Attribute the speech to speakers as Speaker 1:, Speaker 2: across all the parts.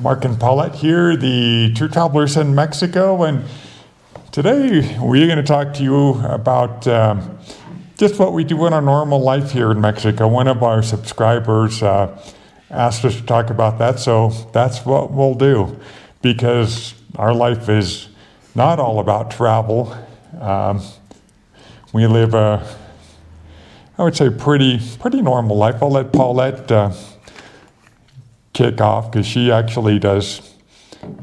Speaker 1: Mark and Paulette here, the True Travelers in Mexico, and today we're going to talk to you about just what we do in our normal life here in Mexico. One of our subscribers asked us to talk about that, so that's what we'll do, because our life is not all about travel. We live a, I would say, pretty normal life. I'll let Paulette kick off, because she actually does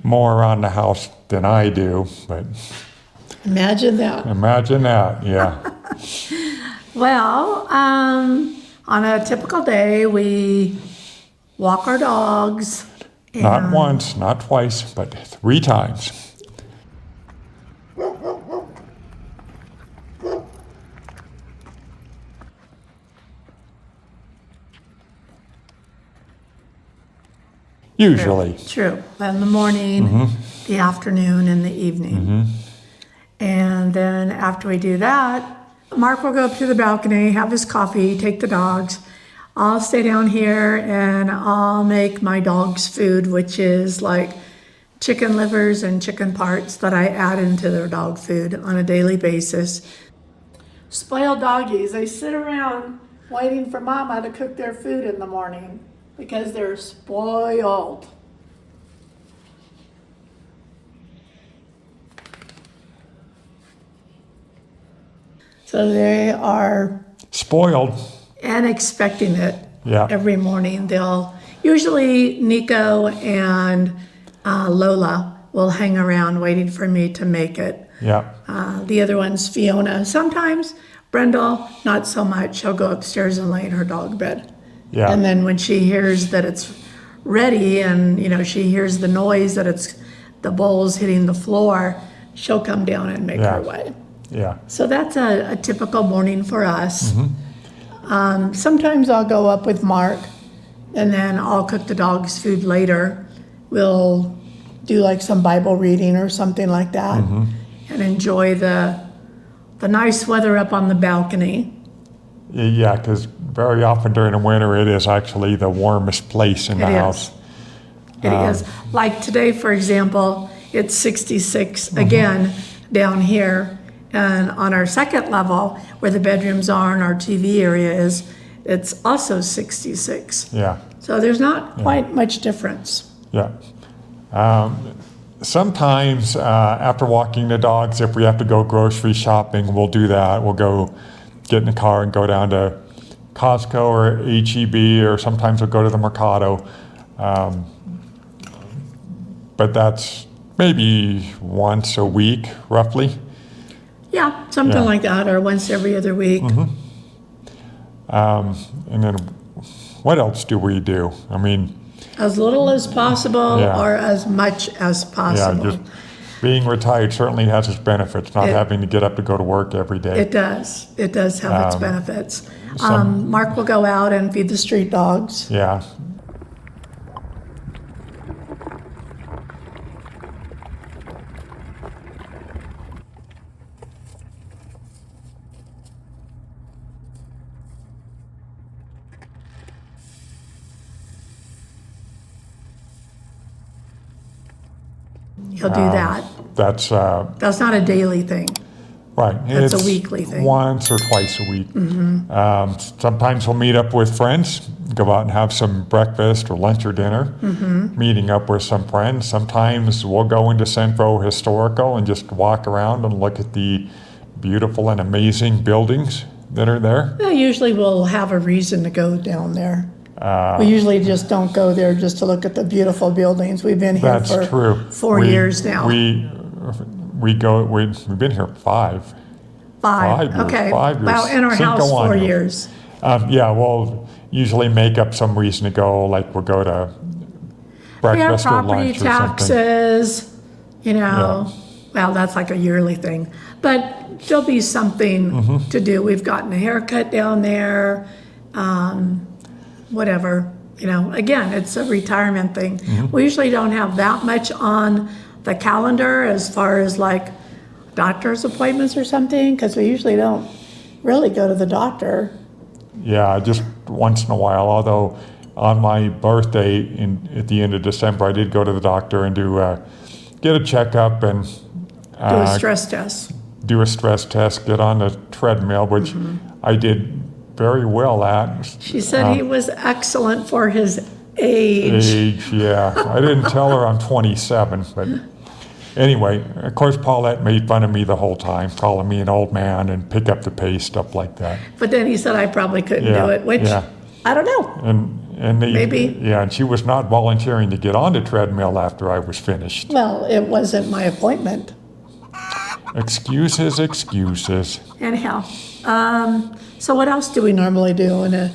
Speaker 1: more around the house than I do. But
Speaker 2: imagine that.
Speaker 1: Imagine that, yeah.
Speaker 2: Well, on a typical day, we walk our dogs.
Speaker 1: Not once, not twice, but 3 times. Usually.
Speaker 2: True. In the morning, the afternoon, and the evening. And then after we do that, Mark will go up to the balcony, have his coffee, take the dogs. I'll stay down here and I'll make my dogs food, which is like chicken livers and chicken parts that I add into their dog food on a daily basis. Spoiled doggies, they sit around waiting for mama to cook their food in the morning because they're spoiled. So they are
Speaker 1: spoiled
Speaker 2: and expecting it every
Speaker 1: Yeah.
Speaker 2: morning. Usually Nico and Lola will hang around waiting for me to make it.
Speaker 1: Yeah.
Speaker 2: The other one's Fiona. Sometimes Brendel, not so much. She'll go upstairs and lay in her dog bed.
Speaker 1: Yeah.
Speaker 2: And then when she hears that it's ready and, she hears the noise that it's the bowls hitting the floor, she'll come down and make her way.
Speaker 1: Yeah.
Speaker 2: So that's a typical morning for us. Sometimes I'll go up with Mark and then I'll cook the dog's food later. We'll do like some Bible reading or something like that and enjoy the nice weather up on the balcony.
Speaker 1: Yeah, because very often during the winter it is actually the warmest place in the house.
Speaker 2: It is. Like today, for example, it's 66 again down here. And on our second level, where the bedrooms are and our TV area is, it's also 66.
Speaker 1: Yeah.
Speaker 2: So there's not quite much difference.
Speaker 1: Yeah. Sometimes after walking the dogs, if we have to go grocery shopping, we'll do that. We'll go get in the car and go down to Costco or H-E-B, or sometimes we'll go to the Mercado. But that's maybe once a week, roughly.
Speaker 2: Yeah, something like that, or once every other week.
Speaker 1: And then what else do we do? I mean,
Speaker 2: as little as possible or as much as possible.
Speaker 1: Yeah, just being retired certainly has its benefits, not having to get up to go to work every day.
Speaker 2: It does. It does have its benefits. Mark will go out and feed the street dogs.
Speaker 1: Yeah.
Speaker 2: He'll do that.
Speaker 1: That's
Speaker 2: not a daily thing.
Speaker 1: right.
Speaker 2: That's
Speaker 1: It's
Speaker 2: a weekly thing.
Speaker 1: Once or twice a week. Sometimes we'll meet up with friends, go out and have some breakfast or lunch or dinner, meeting up with some friends. Sometimes we'll go into Centro Historical and just walk around and look at the beautiful and amazing buildings that are there.
Speaker 2: Yeah, usually we'll have a reason to go down there. We usually just don't go there just to look at the beautiful buildings. We've been here
Speaker 1: That's
Speaker 2: for
Speaker 1: true.
Speaker 2: 4 years now.
Speaker 1: We've been here 5.
Speaker 2: 5. Okay.
Speaker 1: 5 years.
Speaker 2: Wow, in our
Speaker 1: Cinco
Speaker 2: house 4
Speaker 1: años.
Speaker 2: years.
Speaker 1: Yeah, we'll usually make up some reason to go, like we'll go to
Speaker 2: We have
Speaker 1: breakfast or
Speaker 2: property
Speaker 1: lunch or something.
Speaker 2: taxes, well, that's like a yearly thing. But there'll be something to do. We've gotten a haircut down there, whatever. Again, it's a retirement thing. We usually don't have that much on the calendar as far as like doctor's appointments or something, because we usually don't really go to the doctor.
Speaker 1: Yeah, just once in a while, although on my birthday at the end of December, I did go to the doctor and get a checkup and
Speaker 2: Do a stress test.
Speaker 1: do a stress test, get on the treadmill, which I did very well at.
Speaker 2: She said he was excellent for his age.
Speaker 1: Yeah. I didn't tell her I'm 27, but anyway, of course, Paulette made fun of me the whole time, calling me an old man and pick up the pace, stuff like that.
Speaker 2: But then he said I probably couldn't
Speaker 1: Yeah,
Speaker 2: do it, which
Speaker 1: yeah.
Speaker 2: I don't know.
Speaker 1: Maybe. Yeah, and she was not volunteering to get on the treadmill after I was finished.
Speaker 2: Well, it wasn't my appointment.
Speaker 1: Excuses, excuses.
Speaker 2: Anyhow, so what else do we normally do?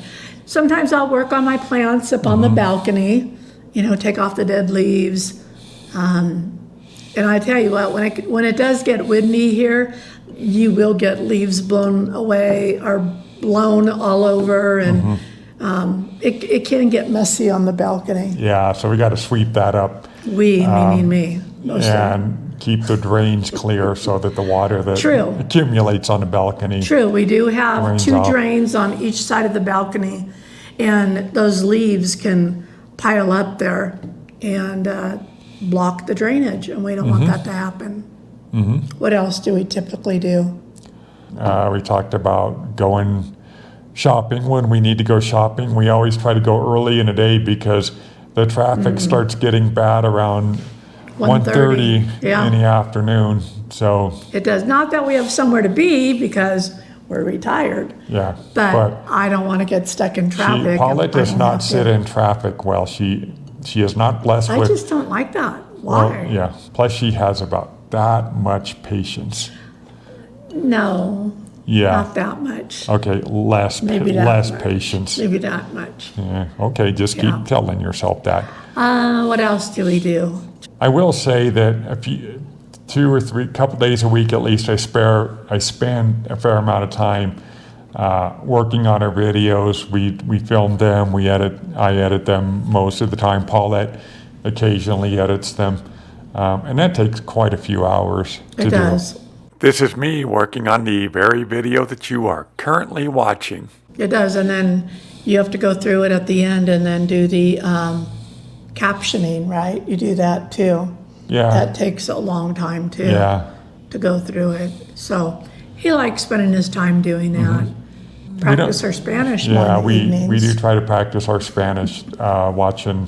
Speaker 2: Sometimes I'll work on my plants up on the balcony, take off the dead leaves. And I tell you what, when it does get windy here, you will get leaves blown away or blown all over, and it can get messy on the balcony.
Speaker 1: Yeah, so we got to sweep that up.
Speaker 2: Meaning me. Mostly.
Speaker 1: And keep the drains clear so that the water that
Speaker 2: True.
Speaker 1: accumulates on the balcony.
Speaker 2: True, we do have
Speaker 1: Drains
Speaker 2: 2
Speaker 1: off.
Speaker 2: drains on each side of the balcony, and those leaves can pile up there and block the drainage, and we don't want that to happen. What else do we typically do?
Speaker 1: We talked about going shopping when we need to go shopping. We always try to go early in the day because the traffic starts getting bad around 1:30
Speaker 2: yeah.
Speaker 1: in the afternoon. So
Speaker 2: It does, not that we have somewhere to be because we're retired,
Speaker 1: yeah,
Speaker 2: but I don't want to get stuck in traffic.
Speaker 1: Paulette
Speaker 2: I
Speaker 1: does
Speaker 2: don't
Speaker 1: not
Speaker 2: have
Speaker 1: sit
Speaker 2: to-
Speaker 1: in traffic well. She is not blessed
Speaker 2: I
Speaker 1: with.
Speaker 2: just don't like that.
Speaker 1: Well,
Speaker 2: Why?
Speaker 1: yeah. Plus, she has about that much patience.
Speaker 2: No,
Speaker 1: Yeah.
Speaker 2: not that much.
Speaker 1: Okay,
Speaker 2: Maybe that
Speaker 1: less
Speaker 2: much.
Speaker 1: patience.
Speaker 2: Maybe that much.
Speaker 1: Yeah. Okay, just
Speaker 2: Yeah.
Speaker 1: keep telling yourself that.
Speaker 2: What else do we do?
Speaker 1: I will say that a few, 2 or 3, couple days a week at least, I spend a fair amount of time working on our videos. We film them. I edit them most of the time. Paulette occasionally edits them, and that takes quite a few hours to
Speaker 2: It
Speaker 1: do.
Speaker 2: does.
Speaker 1: This is me working on the very video that you are currently watching.
Speaker 2: It does, and then you have to go through it at the end and then do the captioning, right? You do that too.
Speaker 1: Yeah.
Speaker 2: That takes a long time too.
Speaker 1: Yeah.
Speaker 2: To go through it. So he likes spending his time doing that. Practice our Spanish more
Speaker 1: Yeah,
Speaker 2: in the
Speaker 1: we
Speaker 2: evenings.
Speaker 1: do try to practice our Spanish, watching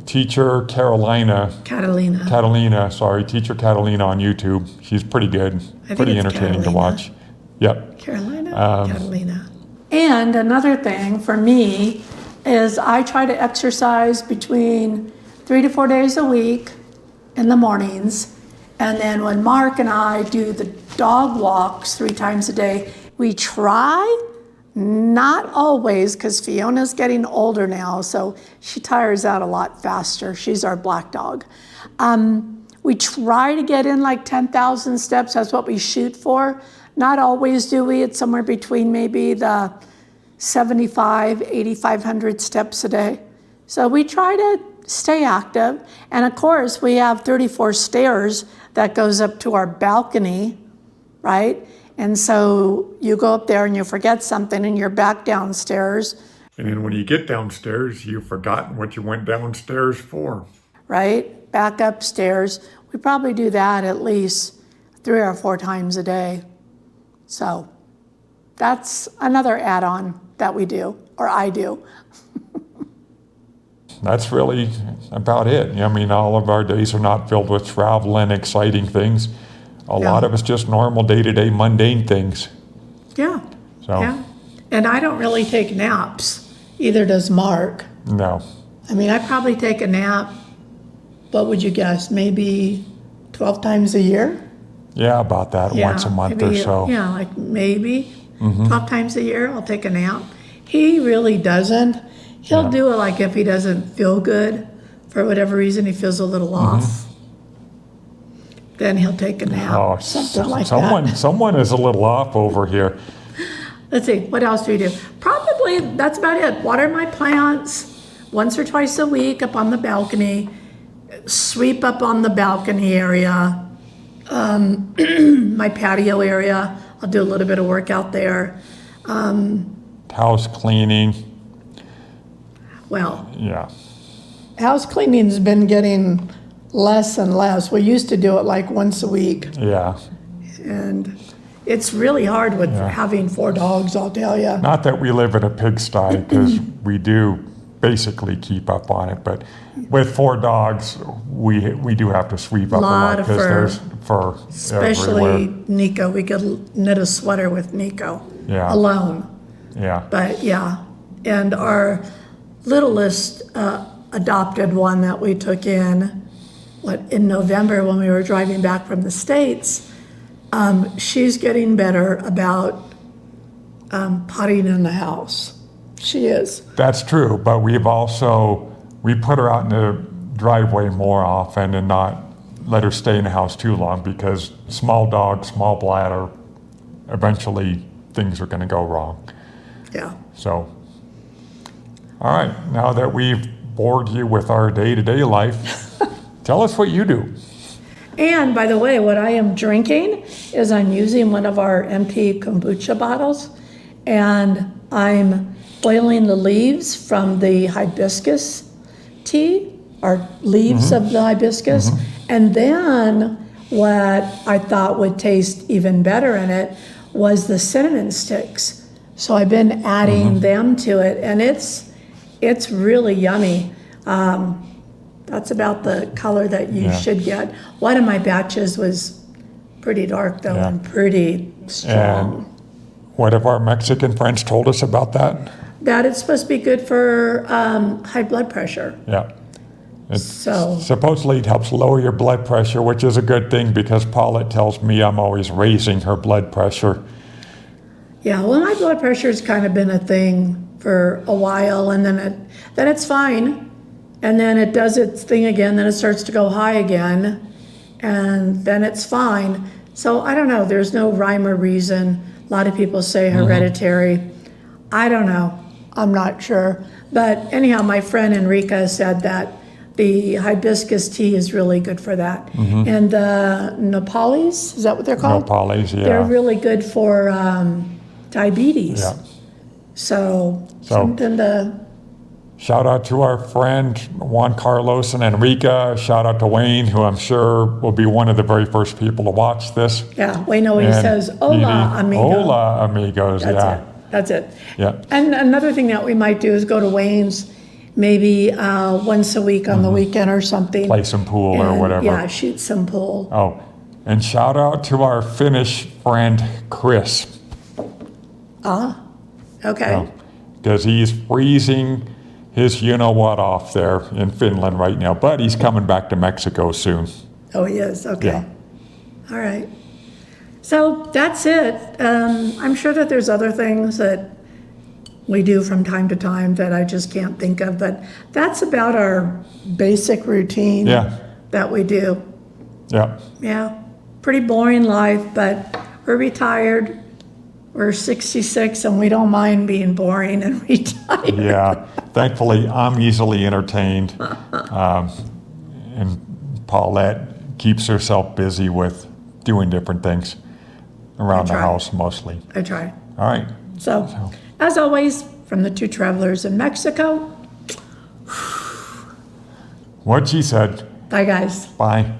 Speaker 1: teacher Catalina, teacher Catalina on YouTube. She's pretty good,
Speaker 2: think
Speaker 1: pretty
Speaker 2: it's
Speaker 1: entertaining to
Speaker 2: Catalina.
Speaker 1: watch. Yep.
Speaker 2: Catalina. And another thing for me is I try to exercise between 3 to 4 days a week in the mornings. And then when Mark and I do the dog walks 3 times a day, we try, not always, because Fiona's getting older now, so she tires out a lot faster. She's our black dog. We try to get in like 10,000 steps. That's what we shoot for. Not always do we. It's somewhere between maybe the 75, 8,500 steps a day. So we try to stay active. And of course, we have 34 stairs that goes up to our balcony, right? And so you go up there and you forget something and you're back downstairs,
Speaker 1: And then when you get downstairs, you've forgotten what you went downstairs for.
Speaker 2: right? Back upstairs. We probably do that at least 3 or 4 times a day. So that's another add-on that we do, or I do.
Speaker 1: That's really about it. I mean, all of our days are not filled with travel and exciting things. A lot of it's just normal day-to-day mundane things.
Speaker 2: Yeah.
Speaker 1: So,
Speaker 2: Yeah. And I don't really take naps. Either does Mark.
Speaker 1: no.
Speaker 2: I mean, I probably take a nap, what would you guess, maybe 12 times a year?
Speaker 1: Yeah, about that, once a month or
Speaker 2: maybe,
Speaker 1: so.
Speaker 2: Yeah, like maybe 12 times a year I'll take a nap. He really doesn't. He'll do it like if he doesn't feel good, for whatever reason, he feels a little off. Then he'll take a nap,
Speaker 1: Oh,
Speaker 2: something like that.
Speaker 1: someone is a little off over here.
Speaker 2: Let's see, what else do we do? Probably that's about it. Water my plants once or twice a week up on the balcony. Sweep up on the balcony area. My patio area, I'll do a little bit of work out there.
Speaker 1: House cleaning.
Speaker 2: Well,
Speaker 1: Yeah.
Speaker 2: house cleaning's been getting less and less. We used to do it like once a week,
Speaker 1: Yeah.
Speaker 2: and it's really hard with
Speaker 1: Yeah.
Speaker 2: having 4 dogs, I'll tell you.
Speaker 1: Not that we live in a pigsty, because we do basically keep up on it, but with 4 dogs, we do have to sweep up a
Speaker 2: Lot
Speaker 1: lot
Speaker 2: of
Speaker 1: because
Speaker 2: fur.
Speaker 1: there's fur
Speaker 2: Especially
Speaker 1: everywhere.
Speaker 2: Nico. We could knit a sweater with Nico
Speaker 1: Yeah.
Speaker 2: alone.
Speaker 1: Yeah.
Speaker 2: But yeah, and our littlest adopted one that we took in, in November when we were driving back from the States, she's getting better about potting in the house. She is.
Speaker 1: That's true, but we put her out in the driveway more often and not let her stay in the house too long, because small dog, small bladder, eventually things are gonna go wrong.
Speaker 2: Yeah.
Speaker 1: So, all right, now that we've bored you with our day-to-day life, tell us what you do.
Speaker 2: And by the way, what I am drinking is I'm using one of our empty kombucha bottles, and I'm boiling the leaves from the hibiscus tea, or leaves of the hibiscus. And then what I thought would taste even better in it was the cinnamon sticks. So I've been adding them to it, and it's really yummy. That's about the color that you
Speaker 1: Yeah.
Speaker 2: should get. One of my batches was pretty dark though,
Speaker 1: Yeah.
Speaker 2: and pretty strong.
Speaker 1: What have our Mexican friends told us about that?
Speaker 2: That it's supposed to be good for high blood pressure.
Speaker 1: Yeah.
Speaker 2: So,
Speaker 1: Supposedly it helps lower your blood pressure, which is a good thing, because Paulette tells me I'm always raising her blood pressure.
Speaker 2: yeah, well, my blood pressure's kind of been a thing for a while, and then it's fine. And then it does its thing again, then it starts to go high again, and then it's fine. So I don't know, there's no rhyme or reason. A lot of people say hereditary. I don't know, I'm not sure. But anyhow, my friend Enrica said that the hibiscus tea is really good for that. And the Nepalese, is that what they're called?
Speaker 1: Nepalese, yeah.
Speaker 2: They're really good for diabetes.
Speaker 1: Yeah.
Speaker 2: So something to,
Speaker 1: Shout out to our friend Juan Carlos and Enrica. Shout out to Wayne, who I'm sure will be one of the very first people to watch this.
Speaker 2: yeah, Wayne always
Speaker 1: And
Speaker 2: says, hola,
Speaker 1: Edie,
Speaker 2: amigo.
Speaker 1: Hola, amigos,
Speaker 2: That's
Speaker 1: yeah.
Speaker 2: it. That's it.
Speaker 1: Yeah.
Speaker 2: And another thing that we might do is go to Wayne's maybe once a week on the weekend or something.
Speaker 1: Play some pool or
Speaker 2: And,
Speaker 1: whatever.
Speaker 2: Yeah, shoot some pool.
Speaker 1: Oh, and shout out to our Finnish friend Chris,
Speaker 2: Okay.
Speaker 1: because he's freezing his you-know-what off there in Finland right now, but he's coming back to Mexico soon.
Speaker 2: Oh, he is. Okay.
Speaker 1: Yeah.
Speaker 2: All right. So that's it. I'm sure that there's other things that we do from time to time that I just can't think of, but that's about our basic routine
Speaker 1: Yeah.
Speaker 2: that we do.
Speaker 1: Yeah.
Speaker 2: Yeah, pretty boring life, but we're retired. We're 66 and we don't mind being boring and retired.
Speaker 1: Yeah, thankfully, I'm easily entertained. And Paulette keeps herself busy with doing different things around the
Speaker 2: try.
Speaker 1: house mostly.
Speaker 2: I try.
Speaker 1: All right.
Speaker 2: So, as always, from the two travelers in Mexico,
Speaker 1: What she said.
Speaker 2: bye guys.
Speaker 1: Bye.